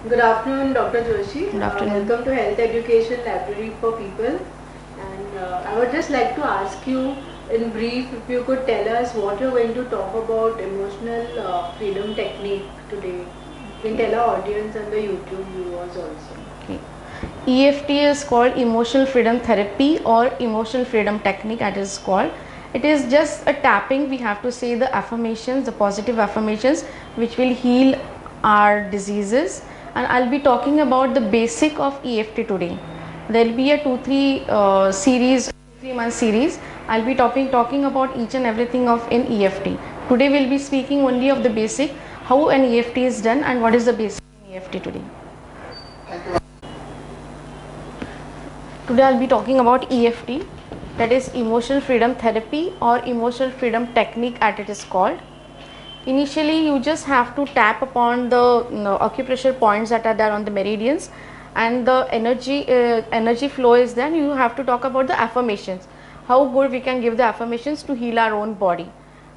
Good afternoon, Dr. Joshi. Good afternoon. Welcome to Health Education Library for People. And I would just like to ask you, in brief, if you could tell us what you're going to talk about emotional freedom technique today. You can tell our audience and the YouTube viewers also. Okay. EFT is called emotional freedom therapy or emotional freedom technique, as it is called. It is just a tapping. We have to say the affirmations, the positive affirmations, which will heal our diseases. And I'll be talking about the basic of EFT today. There will be a 2-3 series, 3-month series. I'll be talking about each and everything of in EFT. Today we'll be speaking only of the basic, how an EFT is done and what is the basic in EFT today. Today I'll be talking about EFT, that is emotional freedom therapy or emotional freedom technique as it is called. Initially you just have to tap upon the acupressure points that are there on the meridians, and the energy flow is there. You have to talk about the affirmations, how good we can give the affirmations to heal our own body.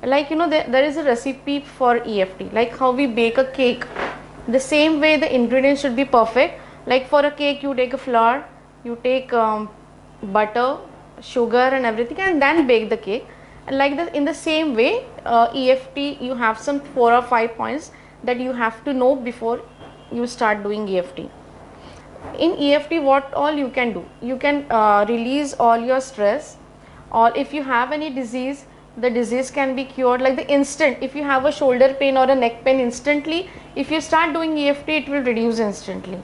Like there is a recipe for EFT, like how we bake a cake. The same way the ingredients should be perfect. Like for a cake you take a flour, you take butter, sugar and everything, and then bake the cake. Like this, in the same way, EFT, you have some 4 or 5 points that you have to know before you start doing EFT. In EFT, what all you can do, you can release all your stress, or if you have any disease, the disease can be cured like the instant. If you have a shoulder pain or a neck pain, instantly, if you start doing EFT, it will reduce instantly.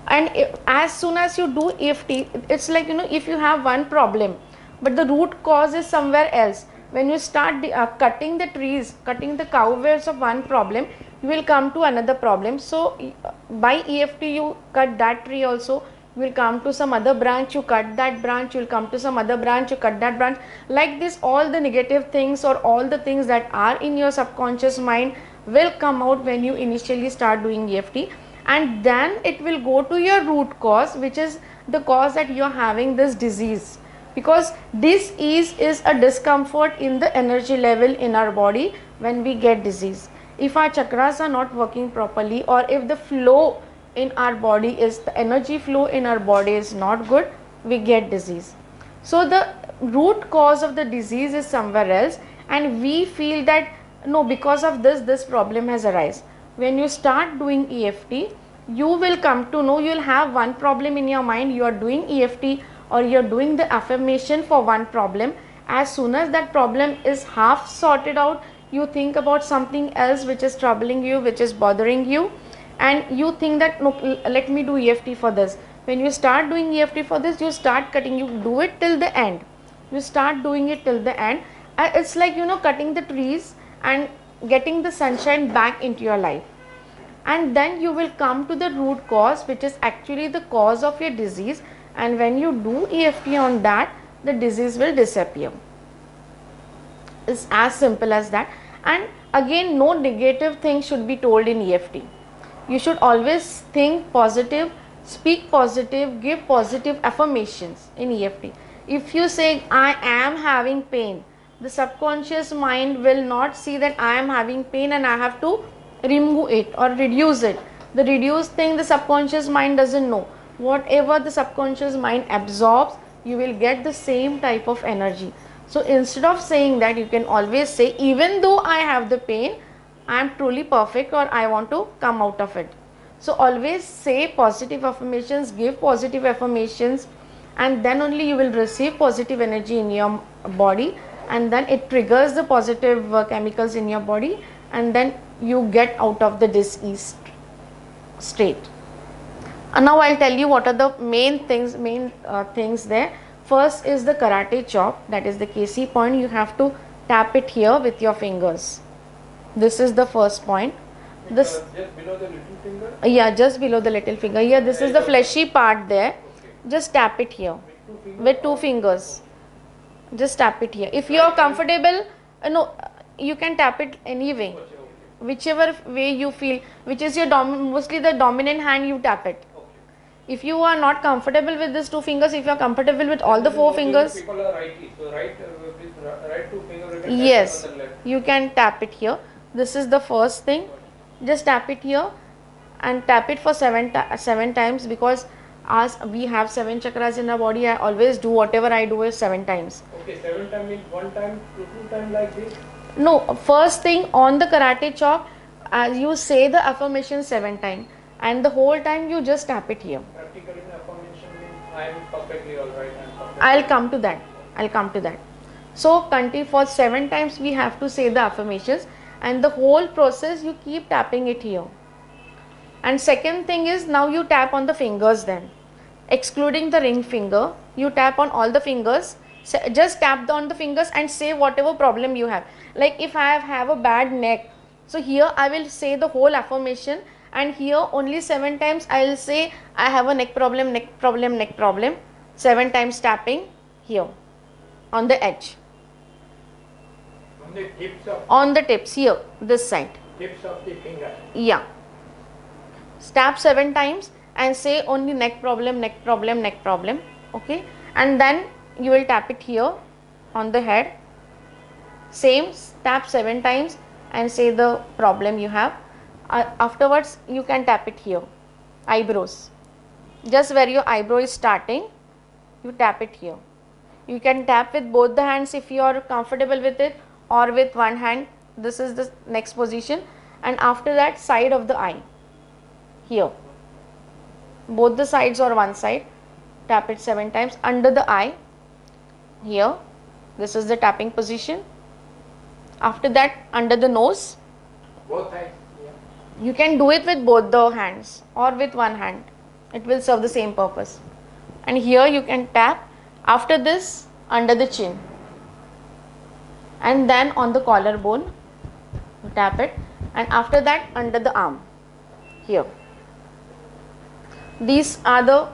And as soon as you do EFT, it's like if you have one problem but the root cause is somewhere else, when you start cutting the trees, cutting the cowwares of one problem, you will come to another problem. So by EFT you cut that tree also, you will come to some other branch, you cut that branch, you will come to some other branch, you cut that branch. Like this, all the negative things or all the things that are in your subconscious mind will come out when you initially start doing EFT, and then it will go to your root cause, which is the cause that you are having this disease. Because disease is a discomfort in the energy level in our body when we get disease. If our chakras are not working properly, or if the flow in our body is, the energy flow in our body is not good, we get disease. So the root cause of the disease is somewhere else, and we feel that no, because of this problem has arisen. When you start doing EFT, you will come to know, you will have one problem in your mind, you are doing EFT or you are doing the affirmation for one problem. As soon as that problem is half sorted out, you think about something else which is troubling you, which is bothering you, and you think that no, let me do EFT for this. When you start doing EFT for this, you start cutting, you do it till the end, you start doing it till the end. It's like cutting the trees and getting the sunshine back into your life, and then you will come to the root cause, which is actually the cause of your disease, and when you do EFT on that, the disease will disappear. It's as simple as that. And again, no negative thing should be told in EFT. You should always think positive, speak positive, give positive affirmations in EFT. If you say I am having pain, the subconscious mind will not see that I am having pain and I have to remove it or reduce it. The reduced thing the subconscious mind doesn't know. Whatever the subconscious mind absorbs, you will get the same type of energy. So instead of saying that, you can always say, even though I have the pain, I am truly perfect or I want to come out of it. So always say positive affirmations, give positive affirmations, and then only you will receive positive energy in your body, and then it triggers the positive chemicals in your body, and then you get out of the disease state. And now I'll tell you what are the main things there. First is the karate chop, that is the KC point. You have to tap it here with your fingers. This is the first point. This just below the little finger? Yeah, just below the little finger. Here, this is the fleshy part there. Just tap it here with 2 fingers. Just tap it here. If you are comfortable, no, you can tap it anyway, whichever way you feel, which is your mostly the dominant hand, you tap it. If you are not comfortable with these 2 fingers, if you are comfortable with all the 4 fingers, people are righty, so right 2 fingers. Yes, you can tap it here. This is the first thing. Just tap it here, and tap it for seven times, because as we have 7 chakras in our body, I always do whatever I do is 7 times. Okay, 7 time means 1 time, 2 time like this. No, first thing on the karate chop, as you say the affirmation 7 times, and the whole time you just tap it here. Practically affirmation means I am perfectly alright. I'll come to that. I'll come to that. So continue for 7 times we have to say the affirmations, and the whole process you keep tapping it here. And second thing is, now you tap on the fingers, then excluding the ring finger, you tap on all the fingers. Just tap on the fingers and say whatever problem you have. Like if I have a bad neck, so here I will say the whole affirmation, and here only 7 times I will say I have a neck problem, neck problem, neck problem. 7 times tapping here on the edge, On the tips of on the tips here, this side. tips of the finger. Yeah. Tap 7 times and say only neck problem, neck problem, neck problem. Okay. And then you will tap it here on the head. Same, tap 7 times and say the problem you have. Afterwards, you can tap it here. Eyebrows. Just where your eyebrow is starting, you tap it here. You can tap with both the hands if you are comfortable with it, or with one hand. This is the next position. And after that, side of the eye. Here. Both the sides or one side. Tap it 7 times. Under the eye. Here. This is the tapping position. After that, under the nose. Both sides. Yeah. You can do it with both the hands or with one hand. It will serve the same purpose. And here you can tap. After this, under the chin. And then on the collarbone, you tap it. And after that, under the arm. Here. These are the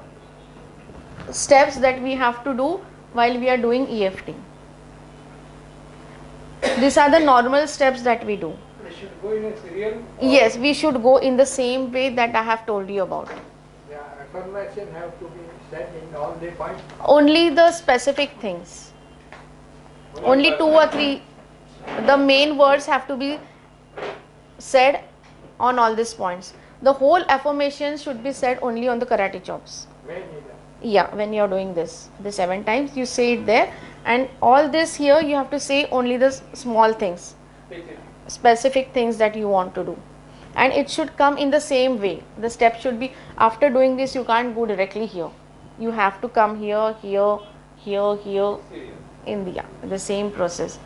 steps that we have to do while we are doing EFT. These are the normal steps that we do. We should go in a serial. Yes, we should go in the same way that I have told you about. The affirmation have to be said in all the points. Only the specific things. Only 2 or 3. The main words have to be said on all these points. The whole affirmation should be said only on the karate chops. May neither. Yeah, when you are doing this, the 7 times you say it there, and all this here you have to say only the small things, specific things that you want to do, and it should come in the same way. The step should be, after doing this you can't go directly here. You have to come here, here, here, here, in the same process.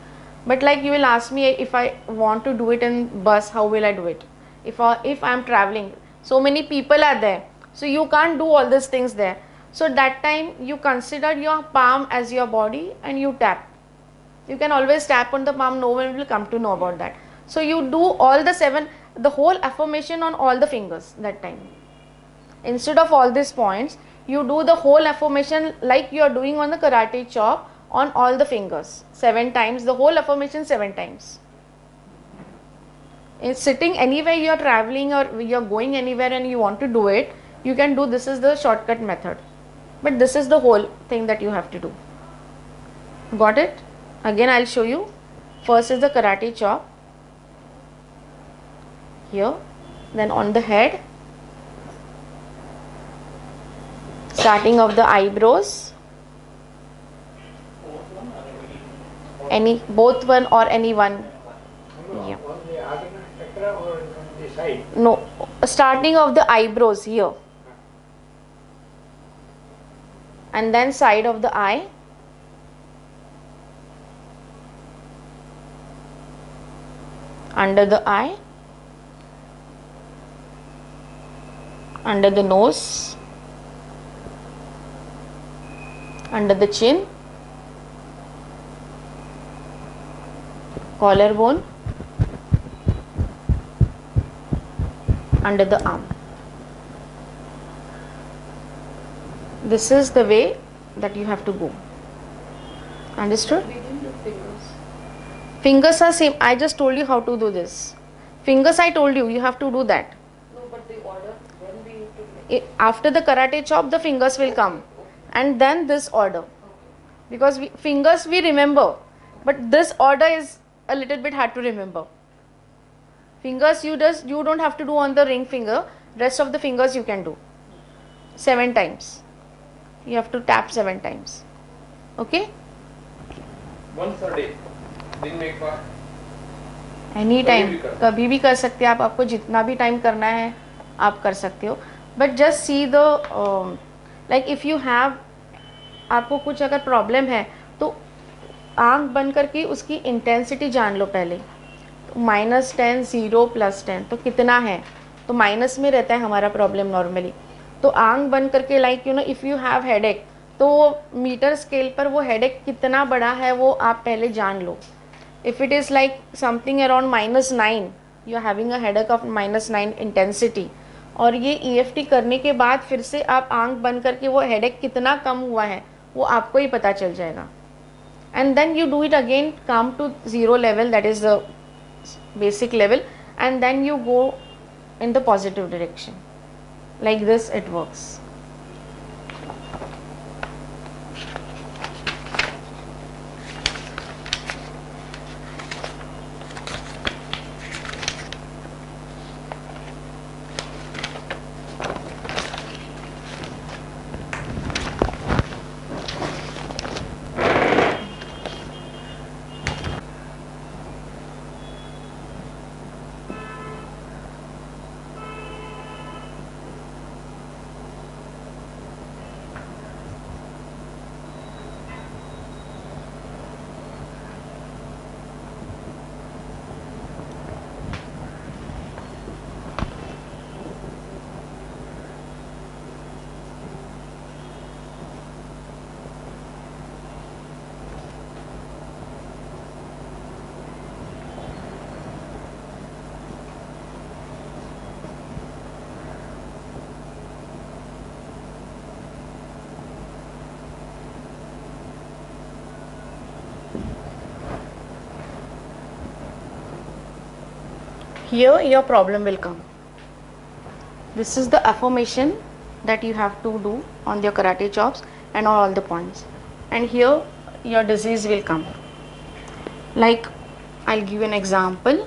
But like you will ask me, if I want to do it in bus, how will I do it? If I am traveling, so many people are there, so you can't do all these things there. So that time you consider your palm as your body and you tap. You can always tap on the palm, no one will come to know about that. So you do all the 7, the whole affirmation on all the fingers that time. Instead of all these points, you do the whole affirmation like you are doing on the karate chop on all the fingers 7 times, the whole affirmation 7 times. In sitting anywhere, you are traveling or you are going anywhere and you want to do it, you can do. This is the shortcut method, but this is the whole thing that you have to do. Got it? Again I'll show you. First is the karate chop here, then on the head, starting of the eyebrows, any both one or any one. Yeah. On the Ajna chakra or on the side. No, starting of the eyebrows here, and then side of the eye, under the eye, under the nose, under the chin, collarbone, under the arm. This is the way that you have to go. Understood? Fingers are same. I just told you how to do this. Fingers I told you, you have to do that. No, but the order, when we need to After the karate chop, the fingers will come, and then this order, because fingers we remember, but this order is a little bit hard to remember. Fingers you don't have to do on the ring finger. Rest of the fingers you can do 7 times. You have to tap 7 times. Okay? once a day, दिन में एक बार. Any time, भी कर। कभी भी कर सकते हैं आप. आपको जितना भी टाइम करना है आप कर सकते हो. But just see the like if you have, आपको कुछ अगर प्रॉब्लम है तो आंख बंद करके उसकी इंटेंसिटी जान लो पहले. -10, 0, +10 तो कितना है. तो माइनस में रहता है हमारा प्रॉब्लम नॉर्मली. तो आंख बंद करके like you know if you have headache, तो मीटर स्केल पर वो हेडेक कितना बड़ा है वो आप पहले जान लो. If it is like something around -9, you are having a headache of -9 intensity, और ये EFT करने के बाद फिर से आप आंख बंद करके वो हेडेक कितना कम हुआ है वो आपको ही पता चल जाएगा. And then you do it again, come to 0 level, that is the basic level, and then you go in the positive direction. Like this it works. Here your problem will come. This is the affirmation that you have to do on your karate chops and on all the points, and here your disease will come. Like I'll give you an example.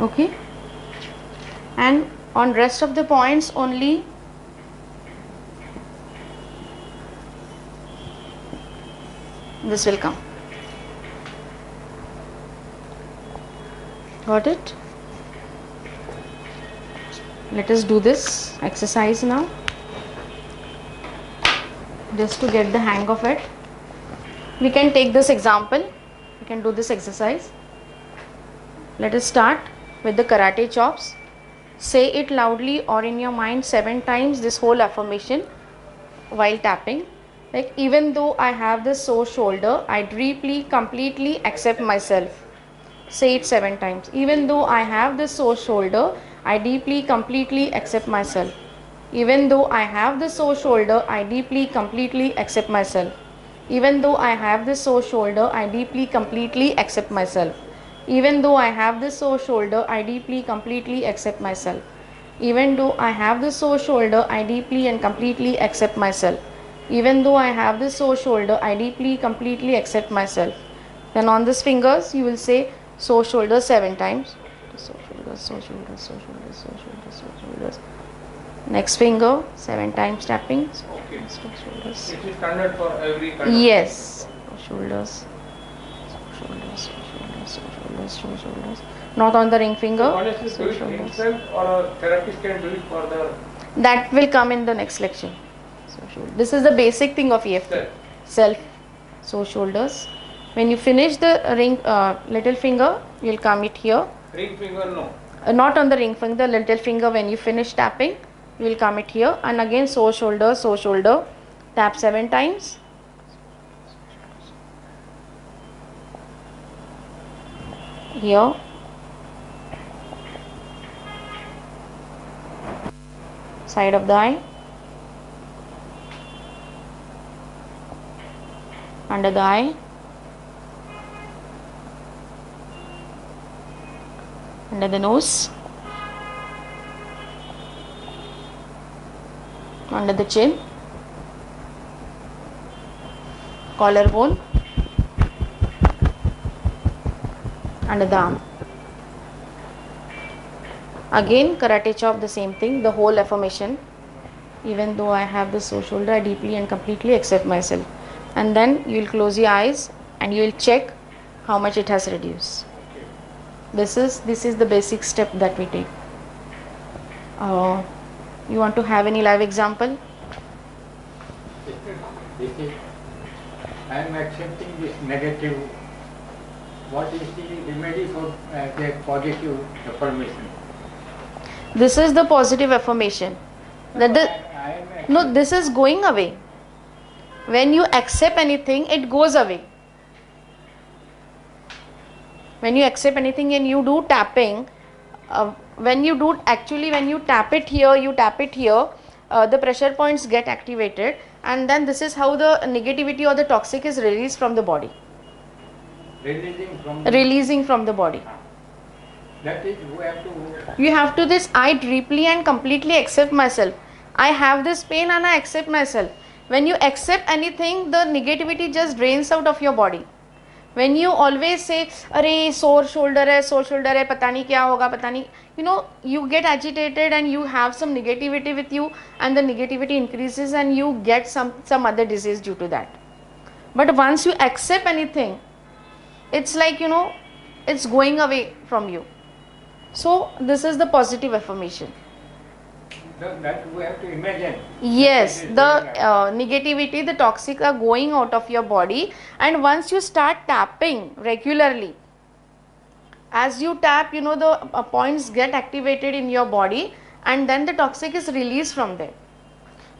Okay, and on rest of the points only this will come. Got it? Let us do this exercise now, just to get the hang of it. We can take this example, we can do this exercise. Let us start with the karate chops. Say it loudly or in your mind 7 times this whole affirmation while tapping. Like, even though I have this sore shoulder, I deeply, completely accept myself. Say it 7 times. Even though I have this sore shoulder, I deeply, completely accept myself. Even though I have this sore shoulder, I deeply, completely accept myself. Even though I have this sore shoulder, I deeply, completely accept myself. Even though I have this sore shoulder, I deeply, completely accept myself. Even though I have this sore shoulder, I deeply and completely accept myself. Even though I have this sore shoulder, I deeply, completely accept myself. Then on these fingers, you will say sore shoulder 7 times. Sore shoulders, sore shoulders, sore shoulders, sore shoulders, sore shoulders. Next finger, 7 times tapping. Okay. Sore shoulders. It is standard for every kind Yes. Shoulders. Shoulders. Shoulders. Not on the ring finger. So one is to do it himself, or a therapist can do it for the That will come in the next lecture. So this is the basic thing of EFT. self. Self. So shoulders. When you finish the ring, little finger, You'll come it here. Ring finger, no. Not on the ring finger, the little finger. When you finish tapping, you will come it here, and again so shoulder, tap 7 times. Here, side of the eye, under the eye, under the nose, under the chin, collarbone, under the arm. Again karate chop, the same thing, the whole affirmation. Even though I have the sore shoulder, I deeply and completely accept myself. And then you will close your eyes and you will check how much it has reduced. This is the basic step that we take. You want to have any live example? This is, I am accepting this negative. What is the remedy for the positive affirmation? This is the positive affirmation. That the no, this is going away. When you accept anything, it goes away. When you accept anything and you do tapping, when you tap it here, the pressure points get activated, and then this is how the negativity or the toxic is released from the body. Releasing from the body. That is, You have to this, I deeply and completely accept myself. I have this pain and I accept myself. When you accept anything, the negativity just drains out of your body. When you always say, "Arey, sore shoulder hai, pata nahi kya hoga, pata nahi," you get agitated and you have some negativity with you, and the negativity increases and you get some other disease due to that. But once you accept anything, it's like, it's going away from you. So this is the positive affirmation. that we have to imagine. Yes, the negativity, the toxic are going out of your body, and once you start tapping regularly, as you tap, the points get activated in your body, and then the toxic is released from there.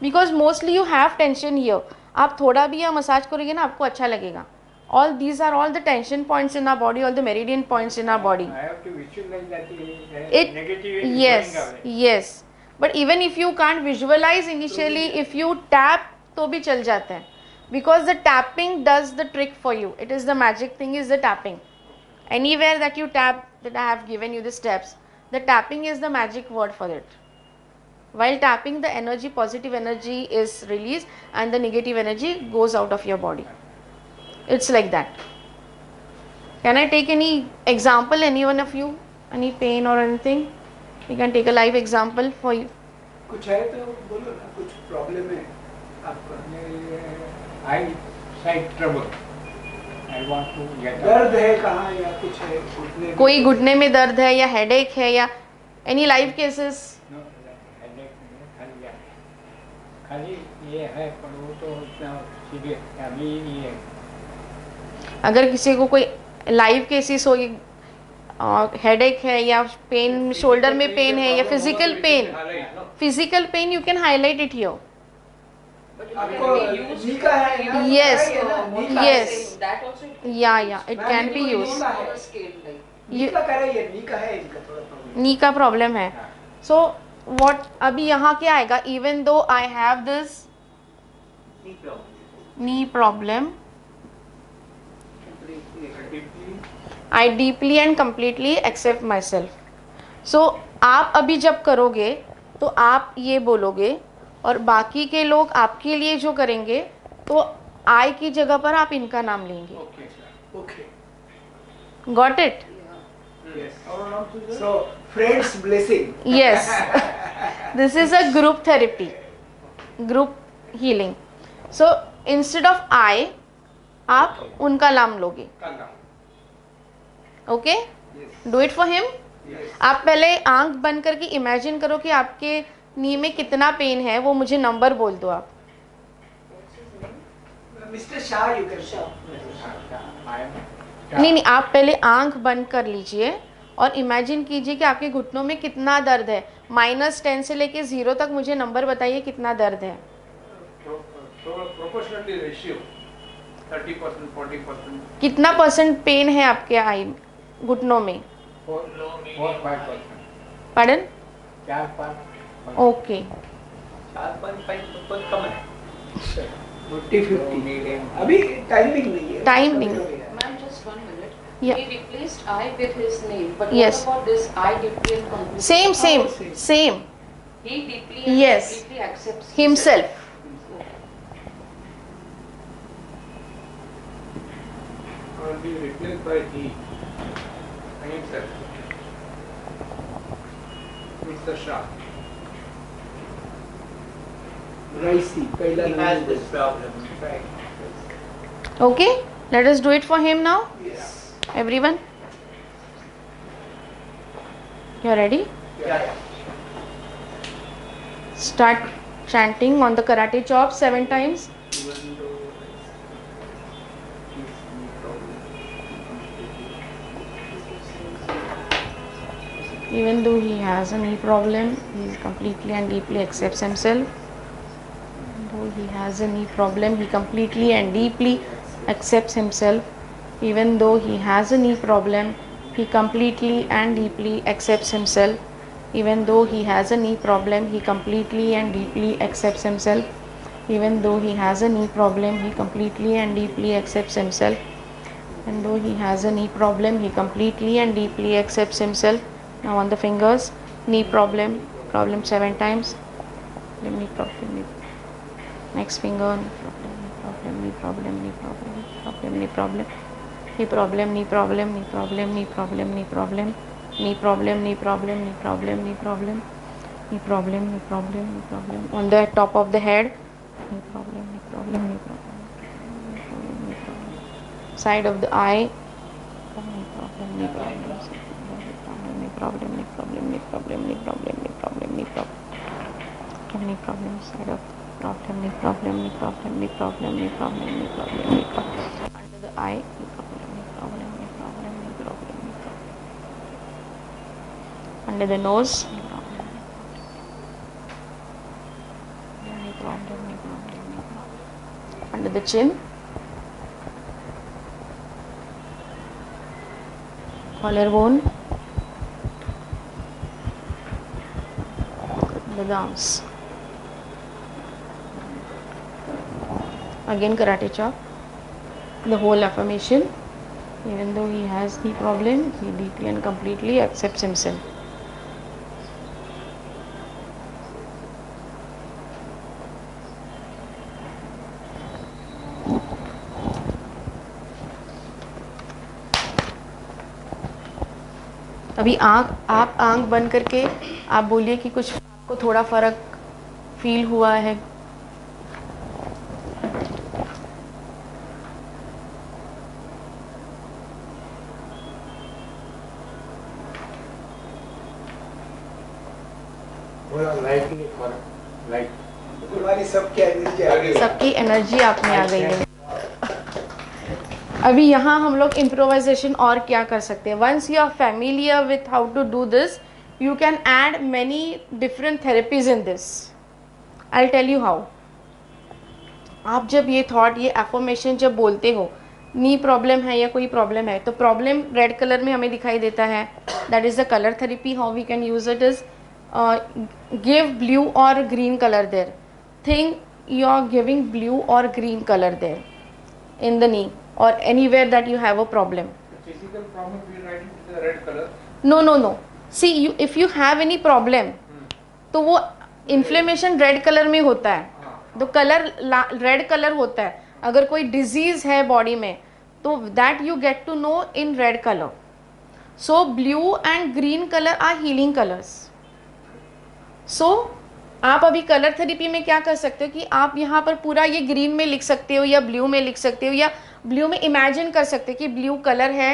Because mostly you have tension here. आप थोड़ा भी यहाँ massage करोगे ना, आपको अच्छा लगेगा. All these are all the tension points in our body, all the meridian points in our body. I have to visualize that negativity yes, going away. yes. But even if you can't visualize initially, if you tap, तो भी चल जाते हैं. Because the tapping does the trick for you. It is the magic thing is the tapping. Anywhere that you tap, that I have given you the steps, the tapping is the magic word for it. While tapping, the energy, positive energy is released and the negative energy goes out of your body. It's like that. Can I take any example, any one of you? Any pain or anything? You can take a live example for you. कुछ है तो बोलो ना, कुछ problem है आपका? I sight trouble. I want to get out. दर्द है कहाँ या कुछ है घुटने में? कोई घुटने में दर्द है या हेडेक है या any live cases? No, headache नहीं है, खाली ये है, पर वो तो इतना सीरियस अभी नहीं है. अगर किसी को कोई लाइव केसेस हो, हेडेक है या पेन, शोल्डर में पेन है या physical pain, you can highlight it here. आपको नी का है ना? Yes, है ना? नी का है. yes. Yeah, it can be used. नी का करे ये नी का है, इनका थोड़ा प्रॉब्लम. नी का प्रॉब्लम है. सो व्हाट अभी यहाँ क्या आएगा? Even though I have this knee problem, I deeply and completely accept myself. So आप अभी जब करोगे तो आप ये बोलोगे और बाकी के लोग आपके लिए जो करेंगे तो I की जगह पर आप इनका नाम लेंगे. Okay. Got it? Yes. So friends blessing. Yes. This is a group therapy, group healing. So instead of I, आप उनका नाम लोगे. Okay, do it for him. आप पहले आंख बंद करके इमेजिन करो कि आपके नी में कितना पेन है, वो मुझे नंबर बोल दो आप. Mr. Shah, you can. नहीं नहीं, आप पहले आंख बंद कर लीजिए और इमेजिन कीजिए कि आपके घुटनों में कितना दर्द है। -10 से लेके 0 तक मुझे नंबर बताइए कितना दर्द है। Proportionally ratio 30%, 40%. कितना परसेंट पेन है आपके आई घुटनों में? 4-5%. पढ़न 4-5. ओके, 4.5 बहुत कम है 40-50 अभी टाइमिंग नहीं है टाइम नहीं। Ma'am, just 1 minute. Yeah. He replaced I with his name. But Yes. what about this I deeply and completely? Same same same. Same He deeply and Yes. completely accepts himself. Will be replaced by he himself. Mr. Shah. राइसी पहला He has this problem, right? Okay, let us do it for him now. Yes. Everyone, you are ready? Yeah. Start chanting on the karate chop 7 times. Even though he has a knee problem, he completely and deeply accepts himself. Even though he has a knee problem, he completely and deeply accepts himself. Even though he has a knee problem, he completely and deeply accepts himself. Even though he has a knee problem, he completely and deeply accepts himself. Even though he has a knee problem, he completely and deeply accepts himself. And though he has a knee problem, he completely and deeply accepts himself. Now on the fingers, knee problem 7 times. Knee problem. Next finger, knee problem, knee problem, knee problem, knee problem, knee problem, knee problem, knee problem, knee problem, knee problem, knee problem, knee problem, knee problem, knee problem, knee problem, knee problem, knee problem, knee problem. On the top of the head, knee problem, knee problem, knee problem, knee problem. Side of the eye, knee problem, knee problem, knee problem, knee problem, knee problem, knee problem, knee problem, knee problem, knee problem. Side of problem, knee problem, knee problem, knee problem, knee problem, knee problem, knee problem. Under the eye, knee problem, knee problem, knee problem, knee problem, knee problem. Under the nose, knee problem, knee problem, knee problem, knee problem. Under the chin, collarbone, under the arms. Again karate chop. The whole affirmation. Even though he has knee problem, he deeply and completely accepts himself. अभी आप आंख बंद करके आप बोलिए कि कुछ आपको थोड़ा फर्क फील हुआ है। थोड़ा लाइटली फर्क, लाइट. तुम्हारी सबकी एनर्जी आ गई सबकी एनर्जी आप में आ गई है। अभी यहाँ हम लोग इम्प्रोवाइजेशन और क्या कर सकते हैं। Once you are familiar with how to do this, you can add many different therapies in this. I tell you how. आप जब ये थॉट, ये एफर्मेशन जब बोलते हो, नी प्रॉब्लम है या कोई प्रॉब्लम है, तो प्रॉब्लम रेड कलर में हमें दिखाई देता है। That is the colour therapy. How we can use it is give blue or green color there. Think you are giving blue or green color there in the knee or anywhere that you have a problem. The physical problem we write it the red color. No. See, you if you have any problem, तो वो inflammation red color में होता है, तो colour red colour होता है। अगर कोई डिजीज है बॉडी में तो that you get to know in red color. So blue and green color are healing colors. सो आप अभी कलर थेरेपी में क्या कर सकते हो कि आप यहाँ पर पूरा ये ग्रीन में लिख सकते हो या ब्लू में लिख सकते हो या ब्लू में इमेजिन कर सकते हो कि ब्लू कलर है।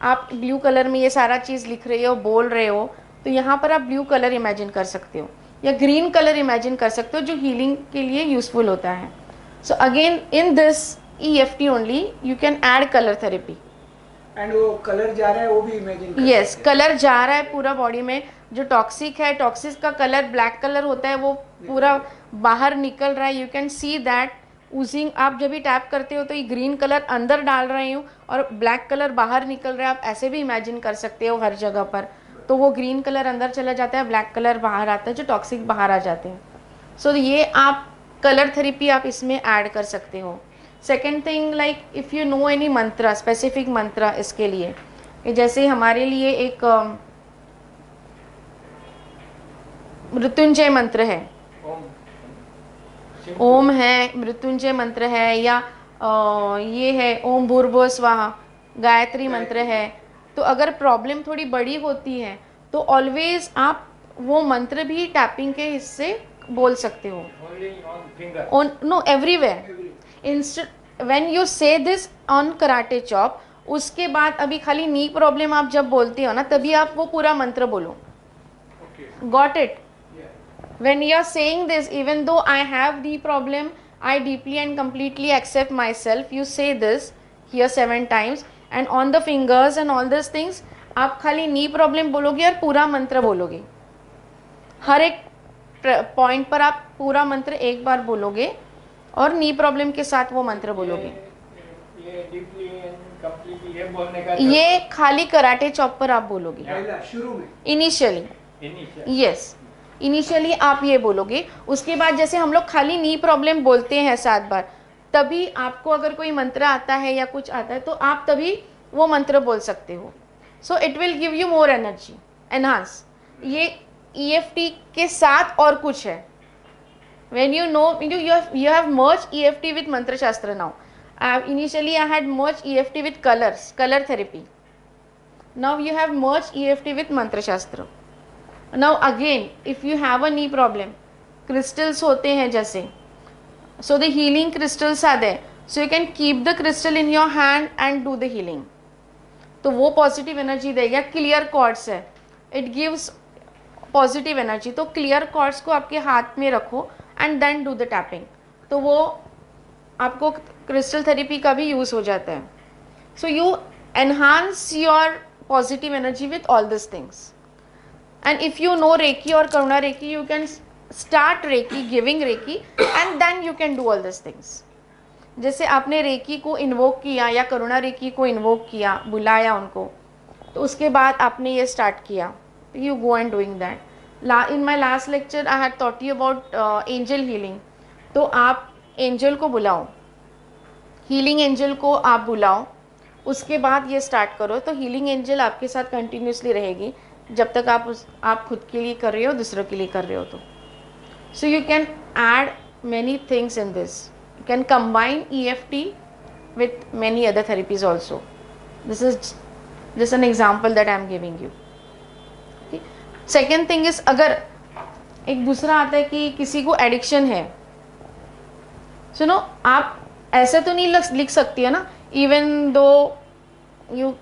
आप ब्लू कलर में ये सारा चीज़ लिख रहे हो, बोल रहे हो, तो यहाँ पर आप ब्लू कलर इमेजिन कर सकते हो या ग्रीन कलर इमेजिन कर सकते हो जो हीलिंग के लिए यूजफुल होता है। So again in this EFT only you can add colour therapy and वो कलर जा रहा है वो भी इमेजिन कर यस, सकते हैं। कलर जा रहा है पूरा बॉडी में, जो टॉक्सिक है, टॉक्सिक का कलर ब्लैक कलर होता है, वो पूरा बाहर निकल रहा है. You can see that oozing. आप जब भी टैप करते हो तो ये ग्रीन कलर अंदर डाल रहे हो और ब्लैक कलर बाहर निकल रहा है. आप ऐसे भी इमेजिन कर सकते हो हर जगह पर. तो वो ग्रीन कलर अंदर चला जाता है, ब्लैक कलर बाहर आता है, जो टॉक्सिक बाहर आ जाते हैं. सो ये आप कलर थेरेपी आप इसमें ऐड कर सकते हो. Second thing, like if you know any mantra, specific mantra इसके लिए, जैसे हमारे लिए एक मृत्युंजय मंत्र है, ओम है, मृत्युंजय मंत्र है, या ये है ओम भूर्भुवः स्वाहा, गायत्री मंत्र है. तो अगर प्रॉब्लम थोड़ी बड़ी होती है तो ऑलवेज आप वो मंत्र भी टैपिंग के हिस्से बोल सकते हो. Only on finger. On no, everywhere. Instead when you say this on karate chop, उसके बाद अभी खाली नी प्रॉब्लम आप जब बोलते हो ना, तभी आप वो पूरा मंत्र बोलो. Got it? When you are saying this, even though I have knee problem, I deeply and completely accept myself. You say this here 7 times, and on the fingers and all these things, आप खाली नी problem बोलोगे और पूरा मंत्र बोलोगे. हर एक point पर आप पूरा मंत्र एक बार बोलोगे और नी प्रॉब्लम के साथ वो मंत्र बोलोगे. ये डीपली एंड कंप्लीटली ये बोलने का ये खाली कराटे चॉप पर आप बोलोगे पहला शुरू में इनिशियली. इनिशियल. यस, इनिशियली आप ये बोलोगे. उसके बाद जैसे हम लोग खाली नी प्रॉब्लम बोलते हैं 7 बार, तभी आपको अगर कोई मंत्र आता है या कुछ आता है तो आप तभी वो मंत्र बोल सकते हो. So it will give you more energy, enhance. ये EFT के साथ और कुछ है. when you know you have merged EFT with mantra shastra now. Initially I had merged EFT with color therapy. Now you have merged EFT with mantra shastra. Now again, if you have a knee problem, crystals होते हैं जैसे, so the healing crystals are there, so you can keep the crystal in your hand and do the healing. तो वो positive energy देगा. Clear quartz है, it gives positive energy. तो clear quartz को आपके हाथ में रखो and then do the tapping. तो वो आपको क्रिस्टल थेरेपी का भी यूज़ हो जाता है. So you enhance your positive energy with all this things. And if you know reiki और Karuna reiki, you can start reiki, giving reiki, and then you can do all this things. जैसे आपने recce को invoke किया या करुणा recce को invoke किया, बुलाया उनको, तो उसके बाद आपने ये स्टार्ट किया, you go and doing that. In my last lecture I had taught you about angel healing. तो आप एंजल को बुलाओ, हीलिंग एंजल को आप बुलाओ, उसके बाद ये स्टार्ट करो. तो हीलिंग एंजल आपके साथ कंटिन्यूसली रहेगी जब तक आप खुद के लिए कर रहे हो, दूसरों के लिए कर रहे हो. तो so you can add many things in this. You can combine EFT with many other therapies also. This is just an example that I am giving you. Second thing is, अगर एक दूसरा आता है कि किसी को एडिक्शन है, सुनो, आप ऐसे तो नहीं लिख सकती है ना, even though you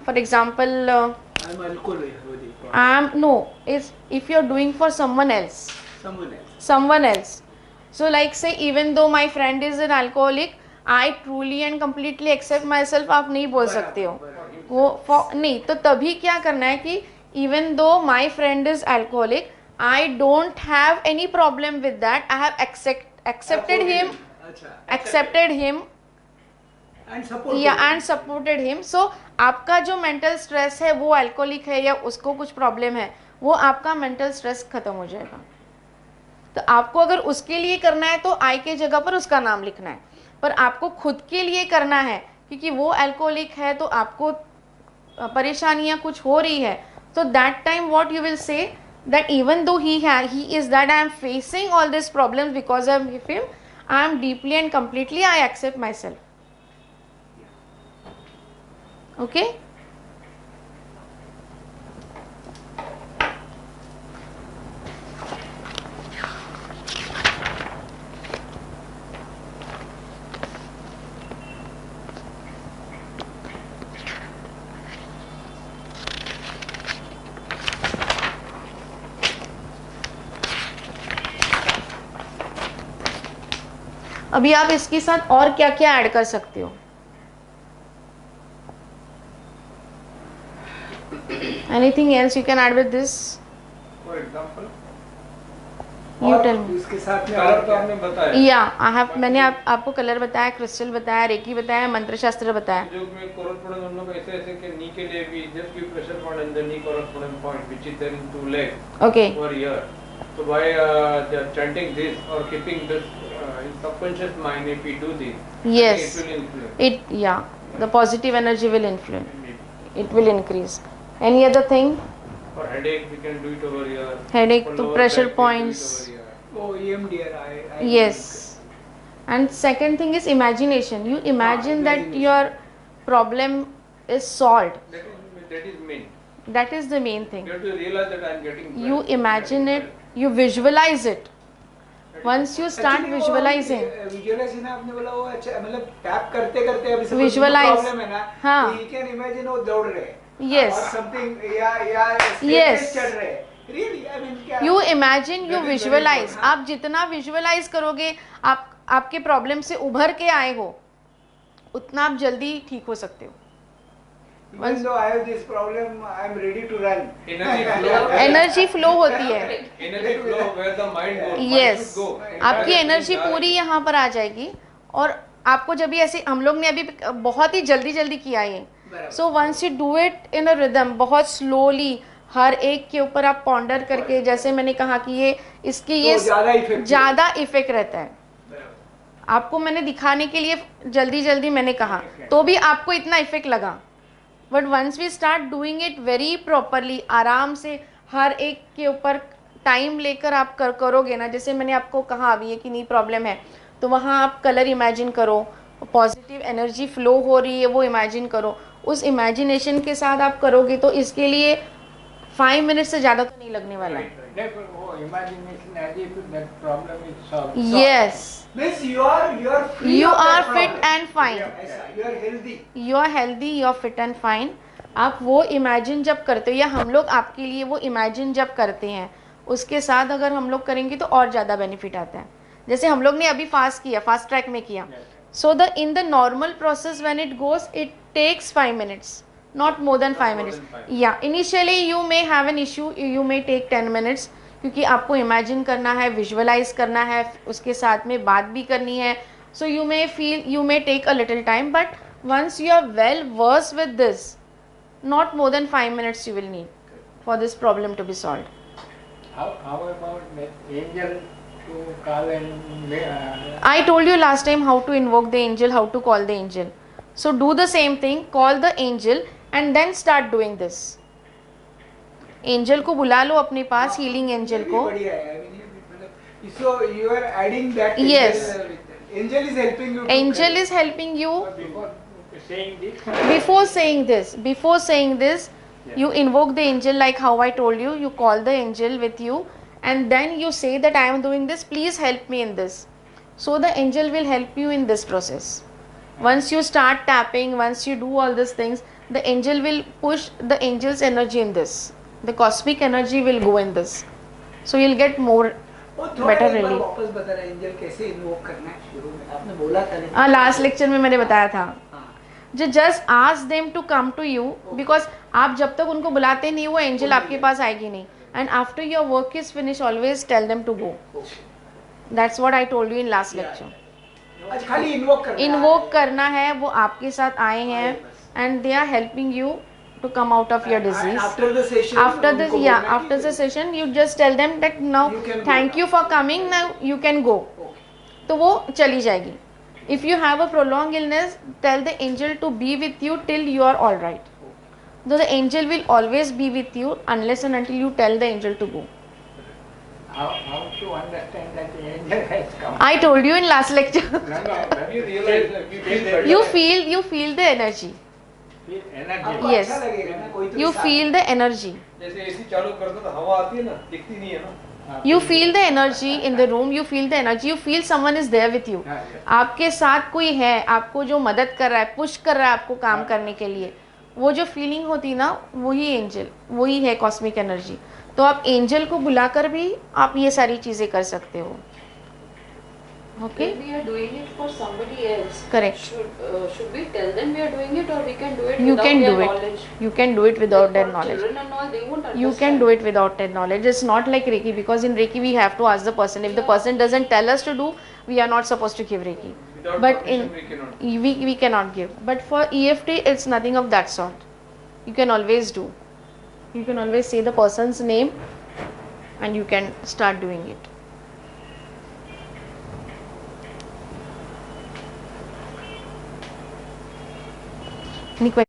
for example I'm alcoholic. no, is if you're doing for someone else. Someone else. So like say, even though my friend is an alcoholic, I truly and completely accept myself. आप नहीं बोल सकते हो वो नहीं. तो तभी क्या करना है कि even though my friend is alcoholic, I don't have any problem with that. I have accepted him and supported him. So आपका जो मेंटल स्ट्रेस है वो अल्कोहलिक है या उसको कुछ प्रॉब्लम है, वो आपका मेंटल स्ट्रेस खत्म हो जाएगा. तो आपको अगर उसके लिए करना है तो आई के जगह पर उसका नाम लिखना है, पर आपको खुद के लिए करना है क्योंकि वो अल्कोहलिक है तो आपको परेशानियां कुछ हो रही है. So that time what you will say, that even though he is that I am facing all these problems because of him, I am deeply and completely I accept myself. Okay? अभी आप इसके साथ और क्या क्या add कर सकते हो. Anything else you can add with this? For example, You और tell me. इसके साथ में कलर और तो क्या? आपने बताया. Yeah, मैंने आपको कलर बताया, क्रिस्टल बताया, रेकी बताया, मंत्र शास्त्र बताया. जो में correspondence हम लोग ऐसे कि नी के लिए भी just give pressure point and the knee corresponding point which is there in two legs Okay. over here. So by chanting this or keeping this in subconscious mind, if we do this, Yes. I think it will influence. The positive energy will influence. It will increase. Any other thing? For headache, we can do it over here. Headache For to lower pressure back, we do it points. over here. Oh, EMDR, I Yes. And second thing is imagination. You imagine that imagination. your problem is solved. That is main. That is the main thing. You have to realize that I am getting. You imagine it, you visualize it. Once you start visualizing, visualization आपने बोला वो अच्छा मतलब tap करते करते अभी suppose Visualize. Problem है ना हाँ. तो you can imagine वो दौड़ रहे हैं Yes. और something या Yes. चढ़ रहे हैं really I mean क्या you imagine, you That is very visualize. important, हाँ. आप जितना visualize करोगे, आपके प्रॉब्लम से उभर के आए हो, उतना आप जल्दी ठीक हो सकते हो. even though I have this problem I am ready to run Energy flow. Energy flow होती है. Energy flow where the mind goes. mind yes, should go. आपकी एनर्जी पूरी यहाँ पर आ जाएगी. और आपको जब भी ऐसे हम लोग ने अभी बहुत ही जल्दी जल्दी किया ये. So once you do it in a rhythm, बहुत स्लोली, हर एक के ऊपर आप पॉन्डर करके, जैसे मैंने कहा कि ये इसकी ये तो ज़्यादा इफेक्ट रहता है. आपको मैंने दिखाने के लिए जल्दी जल्दी मैंने कहा, तो भी आपको इतना इफेक्ट लगा. But once we start doing it very properly, आराम से हर एक के ऊपर टाइम लेकर आप करोगे ना, जैसे मैंने आपको कहा अभी ये कि नी प्रॉब्लम है, तो वहाँ आप कलर इमेजिन करो, पॉजिटिव एनर्जी फ्लो हो रही है वो इमेजिन करो. उस इमेजिनेशन के साथ आप करोगे तो इसके लिए 5 मिनट से ज़्यादा तो नहीं लगने वाला है. वो imagination as if that problem is solved. Yes, means you are free you of that are problem. fit and fine. ऐसा you are healthy you are healthy, you are fit and fine. आप वो imagine जब करते हो, या हम लोग आपके लिए वो इमेजिन जब करते हैं, उसके साथ अगर हम लोग करेंगे तो और ज़्यादा बेनिफिट आता है. जैसे हम लोग ने अभी फास्ट किया, फास्ट ट्रैक में किया. So the in the normal process when it goes it takes 5 minutes, not more than 5 minutes. या initially you may have an issue, you may take 10 minutes, क्योंकि आपको इमेजिन करना है, विजुअलाइज करना है, उसके साथ में बात भी करनी है. So you may feel, you may take a little time, but once you are well versed with this, not more than 5 minutes you will need for this problem to be solved. How about that angel to call and I told you last time how to invoke the angel, how to call the angel. So do the same thing, call the angel and then start doing this. angel को बुला लो अपने पास, healing angel को. बढ़िया है. I mean, मतलब so you are adding that Yes. angel is helping you to Angel is helping you. before saying this? Before saying this, you invoke the angel like how I told you. You call the angel with you and then you say that I am doing this, please help me in this. So the angel will help you in this process. Once you start tapping, once you do all these things, the angel will push the angel's energy in this. The cosmic energy will go in this. So you'll get more वो थोड़ा better एक बार relief. वापस बता रहे angel कैसे invoke करना है शुरू में आपने बोला था नहीं लास्ट लेक्चर में मैंने बताया था. हाँ. जो just ask them to come to you, because आप जब तक उनको बुलाते नहीं वो एंजल आपके पास आएगी नहीं. And after your work is finish always tell them to go. That's what I told you in last lecture. अच्छा खाली इन्वोक करना इन्वोक करना है, वो आपके साथ आए हैं and they are helping you to come out of your disease. After the session After the session you just tell them that now You can go thank you for coming, now you can go. तो वो चली जाएगी. If you have a prolonged illness, tell the angel to be with you till you are all right. Though the angel will always be with you unless and until you tell the angel to go. How to understand that the angel has come? I told you in last lecture. No, Have you realized that you feel better? you feel the energy. feel energy. आपको Yes. अच्छा लगेगा ना कोई तो You साथ- feel the energy. जैसे AC चालू कर दो तो हवा आती है ना, दिखती नहीं है ना. You feel the energy in the room. You feel the energy. You feel someone is there with you. हाँ, yes. आपके साथ कोई है, आपको जो मदद कर रहा है, पुश कर रहा है आपको काम करने के लिए, वो जो फीलिंग होती है ना, वही एंजल, वही है कॉस्मिक एनर्जी. तो आप एंजल को बुलाकर भी आप ये सारी चीज़ें कर सकते हो. Okay. When we are doing it for somebody else, Correct. should we tell them we are doing it, or we can do it You without can their do it. knowledge? You can do it without Like their for knowledge. children and all, they won't understand. You can do it without their knowledge. It's not like Reiki, because in Reiki we have to ask the person. If the Yeah. person doesn't tell us to do, we are not supposed to give Reiki. Without But permission in we cannot. we cannot give. But for EFT, it's nothing of that sort. You can always do. You can always say the person's name and you can start doing it. Any questions?